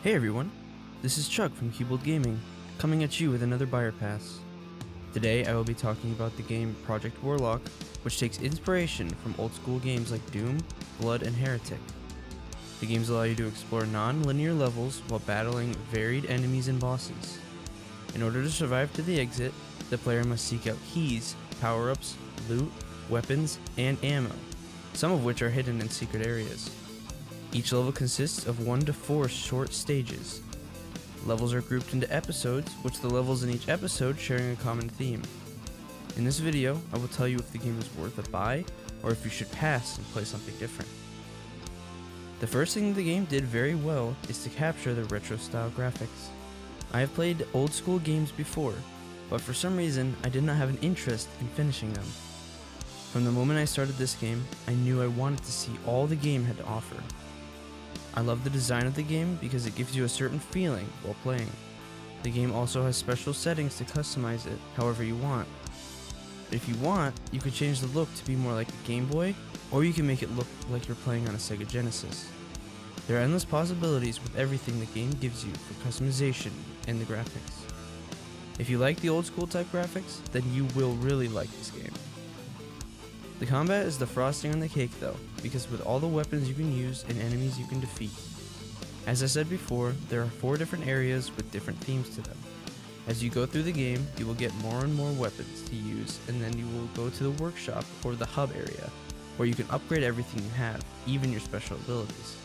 Hey everyone, this is Chuck from Keyboard Gaming, coming at you with another Buyer Pass. Today I will be talking about the game Project Warlock, which takes inspiration from old school games like Doom, Blood, and Heretic. The games allow you to explore non-linear levels while battling varied enemies and bosses. In order to survive to the exit, the player must seek out keys, power-ups, loot, weapons, and ammo, some of which are hidden in secret areas. Each level consists of 1 to 4 short stages. Levels are grouped into episodes, which the levels in each episode sharing a common theme. In this video, I will tell you if the game is worth a buy, or if you should pass and play something different. The first thing the game did very well is to capture the retro style graphics. I have played old school games before, but for some reason I did not have an interest in finishing them. From the moment I started this game, I knew I wanted to see all the game had to offer. I love the design of the game because it gives you a certain feeling while playing. The game also has special settings to customize it however you want. If you want, you could change the look to be more like a Game Boy, or you can make it look like you're playing on a Sega Genesis. There are endless possibilities with everything the game gives you for customization and the graphics. If you like the old school type graphics, then you will really like this game. The combat is the frosting on the cake though, because with all the weapons you can use and enemies you can defeat. As I said before, there are 4 different areas with different themes to them. As you go through the game, you will get more and more weapons to use, and then you will go to the workshop or the hub area, where you can upgrade everything you have, even your special abilities.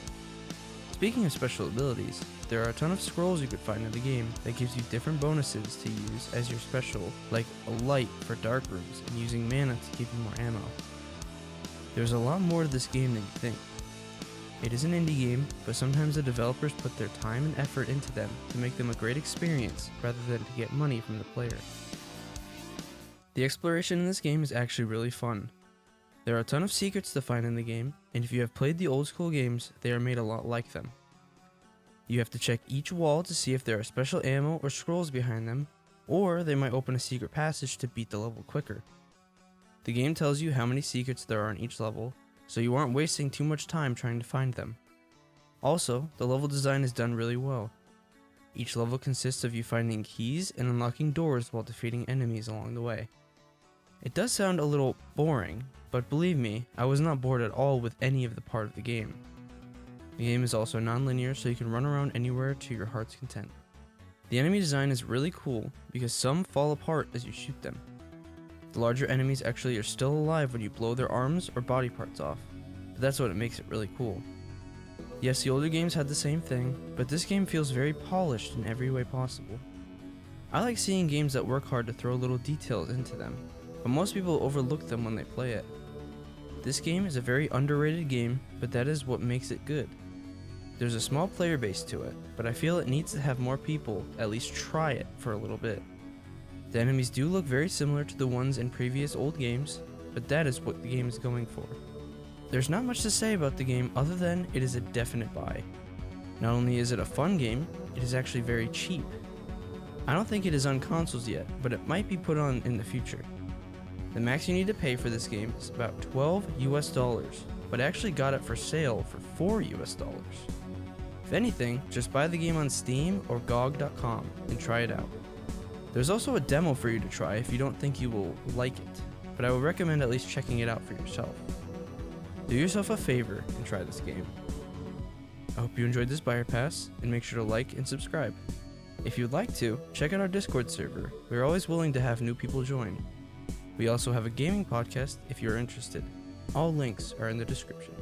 Speaking of special abilities, there are a ton of scrolls you could find in the game that gives you different bonuses to use as your special, like a light for dark rooms and using mana to give you more ammo. There's a lot more to this game than you think. It is an indie game, but sometimes the developers put their time and effort into them to make them a great experience rather than to get money from the player. The exploration in this game is actually really fun. There are a ton of secrets to find in the game, and if you have played the old school games, they are made a lot like them. You have to check each wall to see if there are special ammo or scrolls behind them, or they might open a secret passage to beat the level quicker. The game tells you how many secrets there are in each level, so you aren't wasting too much time trying to find them. Also, the level design is done really well. Each level consists of you finding keys and unlocking doors while defeating enemies along the way. It does sound a little boring, but believe me, I was not bored at all with any of the part of the game. The game is also non-linear, so you can run around anywhere to your heart's content. The enemy design is really cool because some fall apart as you shoot them. The larger enemies actually are still alive when you blow their arms or body parts off, but that's what makes it really cool. Yes, the older games had the same thing, but this game feels very polished in every way possible. I like seeing games that work hard to throw little details into them, but most people overlook them when they play it. This game is a very underrated game, but that is what makes it good. There's a small player base to it, but I feel it needs to have more people at least try it for a little bit. The enemies do look very similar to the ones in previous old games, but that is what the game is going for. There's not much to say about the game other than it is a definite buy. Not only is it a fun game, it is actually very cheap. I don't think it is on consoles yet, but it might be put on in the future. The max you need to pay for this game is about $12 US, but I actually got it for sale for $4 US. If anything, just buy the game on Steam or GOG.com and try it out. There's also a demo for you to try if you don't think you will like it, but I would recommend at least checking it out for yourself. Do yourself a favor and try this game. I hope you enjoyed this Buyer Pass, and make sure to like and subscribe. If you'd like to, check out our Discord server. We're always willing to have new people join. We also have a gaming podcast if you're interested. All links are in the description.